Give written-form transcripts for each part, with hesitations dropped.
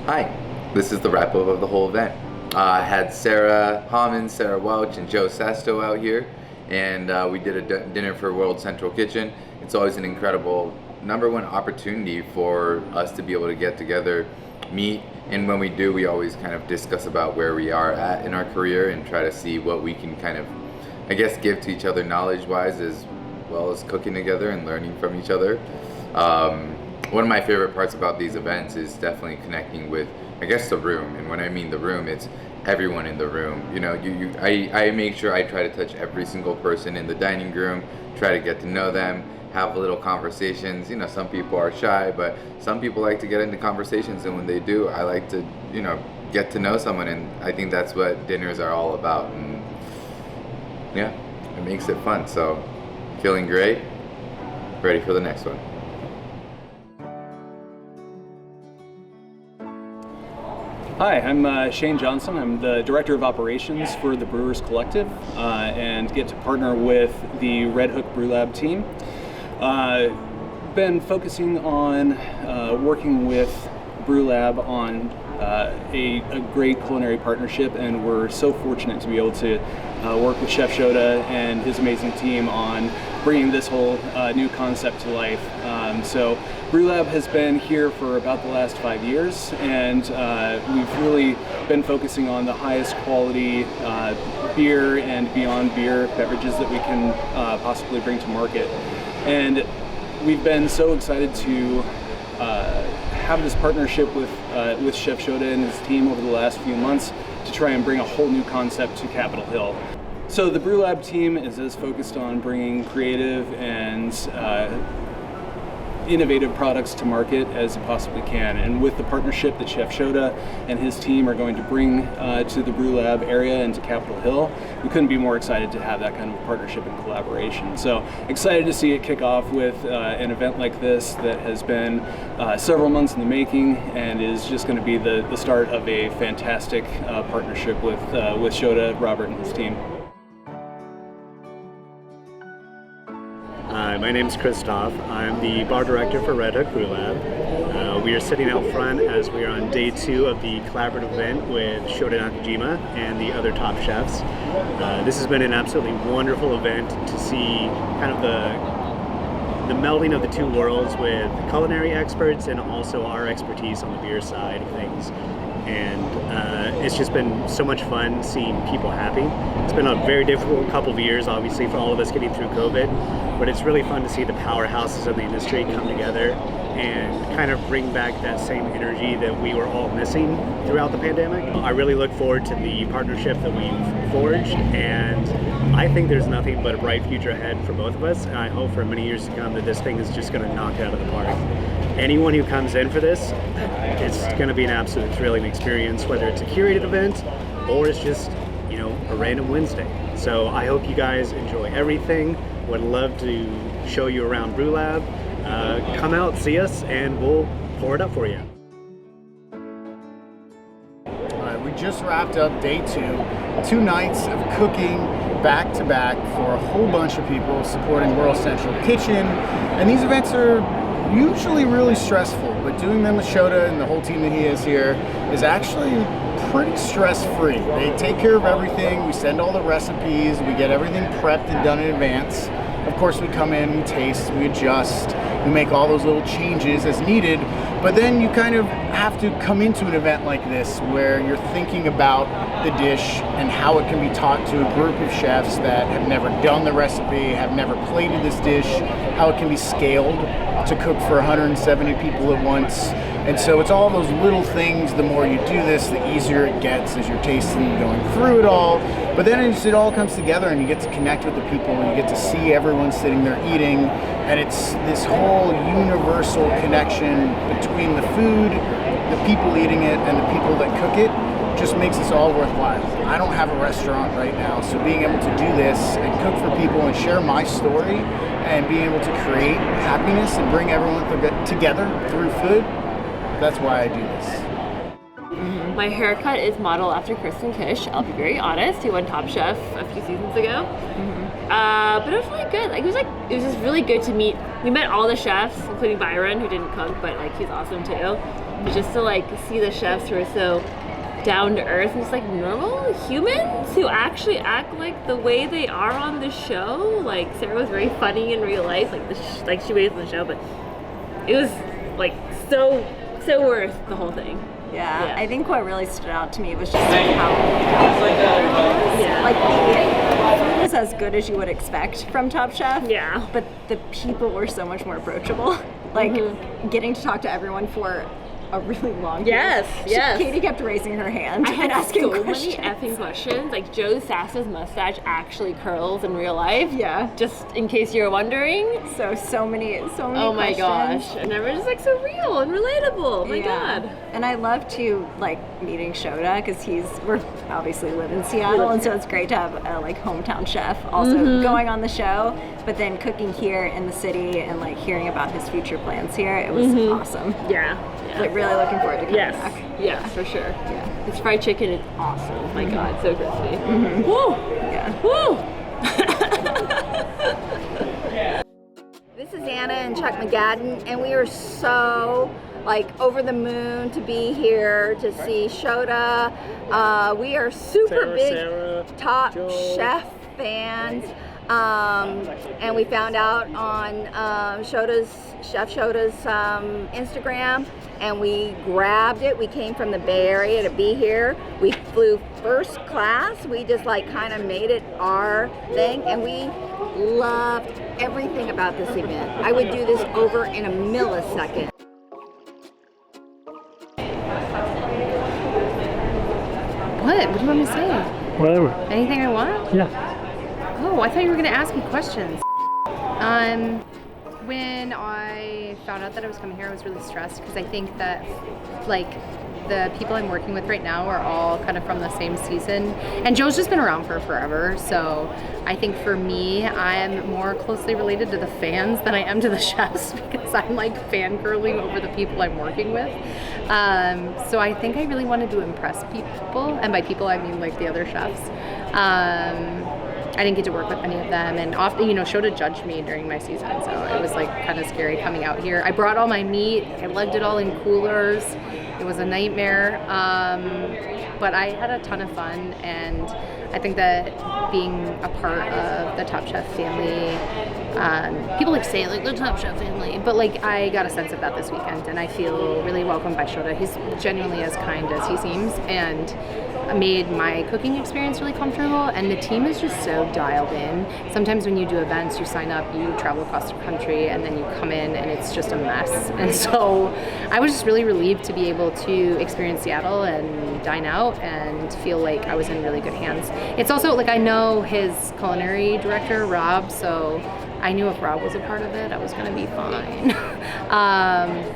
Hi, this is the wrap up of the whole event. I had Sarah Hammond, Sarah Welch, and Joe Sasto out here, and we did a dinner for World Central Kitchen. It's always an incredible #1 opportunity for us to be able to get together, meet, and when we do, we always kind of discuss about where we are at in our career and try to see what we can kind of, I guess, give to each other knowledge-wise as well as cooking together and learning from each other. One of my favorite parts about these events is definitely connecting with, I guess, the room. And when I mean the room, it's everyone in the room. You know, I make sure I try to touch every single person in the dining room, try to get to know them, have little conversations. You know, some people are shy, but some people like to get into conversations, and when they do, I like to, you know, get to know someone, and I think that's what dinners are all about. And yeah, it makes it fun. So, feeling great, ready for the next one. Hi, I'm Shane Johnson. I'm the Director of Operations for the Brewers Collective and get to partner with the Redhook Brew Lab team. Been focusing on working with Brew Lab on a great culinary partnership, and we're so fortunate to be able to work with Chef Shota and his amazing team on bringing this whole new concept to life. So Brew Lab has been here for about the last 5 years, and we've really been focusing on the highest quality beer and beyond beer beverages that we can possibly bring to market. And we've been so excited to have this partnership with Chef Shota and his team over the last few months to try and bring a whole new concept to Capitol Hill. So the Brew Lab team is as focused on bringing creative and innovative products to market as it possibly can. And with the partnership that Chef Shota and his team are going to bring to the Brew Lab area and to Capitol Hill, we couldn't be more excited to have that kind of partnership and collaboration. So excited to see it kick off with an event like this that has been several months in the making and is just going to be the start of a fantastic partnership with Shota, Robert, and his team. Hi, my name is CHRISTOPHE. I'm the bar director for Redhook Brew Lab. We are sitting out front as we are on day 2 of the collaborative event with Shota Nakajima and the other top chefs. This has been an absolutely wonderful event to see kind of the melding of the two worlds with culinary experts and also our expertise on the beer side of things. And it's just been so much fun seeing people happy. It's been a very difficult couple of years, obviously, for all of us getting through COVID, but it's really fun to see the powerhouses of the industry come together and kind of bring back that same energy that we were all missing throughout the pandemic. I really look forward to the partnership that we've forged, and I think there's nothing but a bright future ahead for both of us, and I hope for many years to come that this thing is just going to knock it out of the park. Anyone who comes in for this, it's going to be an absolute thrilling experience, whether it's a curated event or it's just, you know, a random Wednesday. So I hope you guys enjoy everything. Would love to show you around Brew Lab. Come out, see us, and we'll pour it up for you. We just wrapped up day 2 nights of cooking back to back for a whole bunch of people supporting World Central Kitchen, and these events are usually really stressful, but doing them with Shota and the whole team that he has here is actually pretty stress-free. They take care of everything, we send all the recipes, we get everything prepped and done in advance. Of course, we come in, we taste, we adjust, we make all those little changes as needed, but then you kind of have to come into an event like this where you're thinking about the dish and how it can be taught to a group of chefs that have never done the recipe, have never plated this dish, how it can be scaled to cook for 170 people at once. And so it's all those little things. The more you do this, the easier it gets as you're tasting and going through it all. But then it all comes together and you get to connect with the people and you get to see everyone sitting there eating. And it's this whole universal connection between the food, the people eating it, and the people that cook it just makes this all worthwhile. I don't have a restaurant right now, so being able to do this and cook for people and share my story and being able to create happiness and bring everyone together through food, that's why I do this. My haircut is modeled after Kristen Kish. I'll be very honest. He won Top Chef a few seasons ago. But it was really good. It was just really good to meet. We met all the chefs, including BYRON, who didn't cook, but he's awesome too. But just to like see the chefs who are so down to earth and just like normal humans who actually act like the way they are on the show. Like Sarah was very funny in real life, like she was on the show, but it was like so worth the whole thing. Yeah, I think what really stood out to me was just like how like the food was as good as you would expect from Top Chef. Yeah. But the people were so much more approachable. Like getting to talk to everyone for a really long period. Yes. Katie kept raising her hand I had and asking so questions. many effing questions. Like Joe Sasso's mustache actually curls in real life. Yeah. Just in case you're wondering. So many Oh my questions. gosh. And everyone's just like so real and relatable. Oh my God. And I love to like meeting Shota because we're obviously live in Seattle, and so it's great to have a like hometown chef also going on the show, but then cooking here in the city and like hearing about his future plans here. It was awesome. Yeah. Like really looking forward to coming back. Yes, for sure. Yeah. This fried chicken is awesome. Oh my God, so crispy. Woo! Yeah. Woo! This is Anna and Chuck McGadden, and we are so like over the moon to be here to see Shota. We are super big Top Chef fans, and we found out on Chef Shota's Instagram, and we grabbed it. We came from the Bay Area to be here. We flew first class. We just like kind of made it our thing, and we loved everything about this event. I would do this over in a millisecond. What? What do you want me to say? Whatever. Anything I want? Yeah. Oh, I thought you were going to ask me questions. When I found out that I was coming here, I was really stressed because I think that, like, the people I'm working with right now are all kind of from the same season. And Joe's just been around for forever, so I think for me, I'm more closely related to the fans than I am to the chefs because I'm like fangirling over the people I'm working with. So I think I really wanted to impress people, and by people I mean like the other chefs. I didn't get to work with any of them, and often, you know, Shota judged me during my season, so it was like kind of scary coming out here. I brought all my meat, I lugged it all in coolers. It was a nightmare, but I had a ton of fun, and I think that being a part of the Top Chef family, people like say like the Top Chef family, but like I got a sense of that this weekend, and I feel really welcomed by Shota. He's genuinely as kind as he seems, and made my cooking experience really comfortable, and the team is just so dialed in. Sometimes when you do events, you sign up, you travel across the country, and then you come in and it's just a mess. And so I was just really relieved to be able to experience Seattle and dine out and feel like I was in really good hands. It's also like I know his culinary director, Rob, so I knew if Rob was a part of it, I was going to be fine.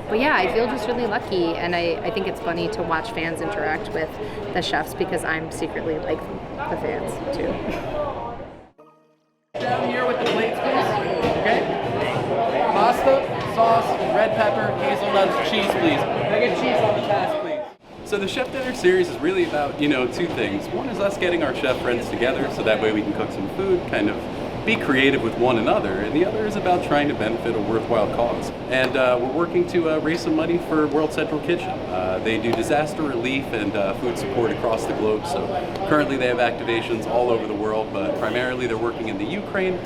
But yeah, I feel just really lucky, and I think it's funny to watch fans interact with the chefs because I'm secretly like the fans too. Down here with the plates, please. Okay. Pasta, sauce, red pepper, hazelnuts, cheese, please. Can I get cheese on the pass, please? So the Chef Dinner series is really about, two things. One is us getting our chef friends together so that way we can cook some food, kind of be creative with one another, and the other is about trying to benefit a worthwhile cause. And we're working to raise some money for World Central Kitchen. They do disaster relief and food support across the globe, so currently they have activations all over the world, but primarily they're working in the Ukraine,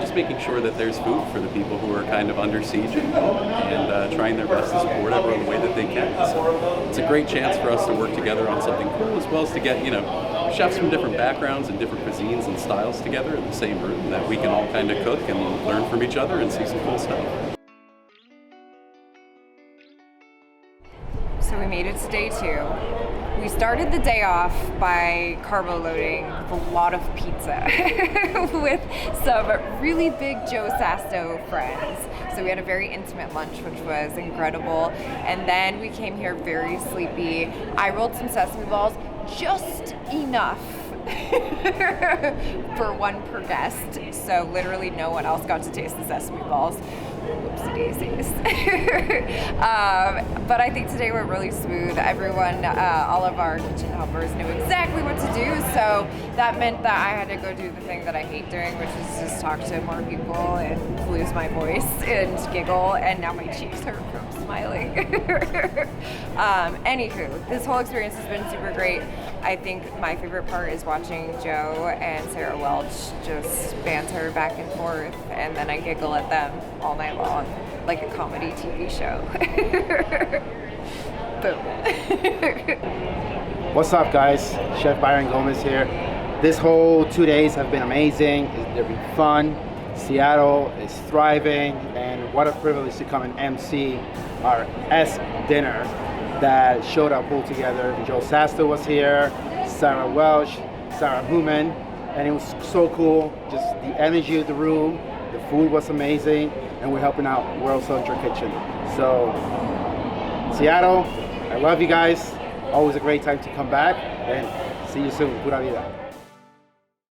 just making sure that there's food for the people who are kind of under siege and trying their best to support everyone the way that they can. So it's a great chance for us to work together on something cool, as well as to get, chefs from different backgrounds and different cuisines and styles together in the same room that we can all kind of cook and learn from each other and see some cool stuff. So we made it to day 2. We started the day off by carbo loading with a lot of pizza with some really big Joe Sasso friends. So we had a very intimate lunch, which was incredible. And then we came here very sleepy. I rolled some sesame balls, just enough for one per guest. So literally no one else got to taste the sesame balls. Whoopsie daisies. But I think today went really smooth. Everyone, all of our kitchen helpers knew exactly what to do. So that meant that I had to go do the thing that I hate doing, which is just talk to more people and lose my voice and giggle. And now my cheeks hurt from smiling. Anywho, this whole experience has been super great. I think my favorite part is watching Joe and Sarah Welch just banter back and forth, and then I giggle at them all night long, like a comedy TV show. Boom. What's up, guys? Chef Byron Gomez here. This whole 2 days have been amazing. They've been fun. Seattle is thriving, and what a privilege to come and MC our dinner that Shota pulled together. Joe Sasto was here, Sarah Welch, Sarah Human, and it was so cool. Just the energy of the room, the food was amazing, and we're helping out World Central Kitchen. So, Seattle, I love you guys. Always a great time to come back, and see you soon. Pura vida.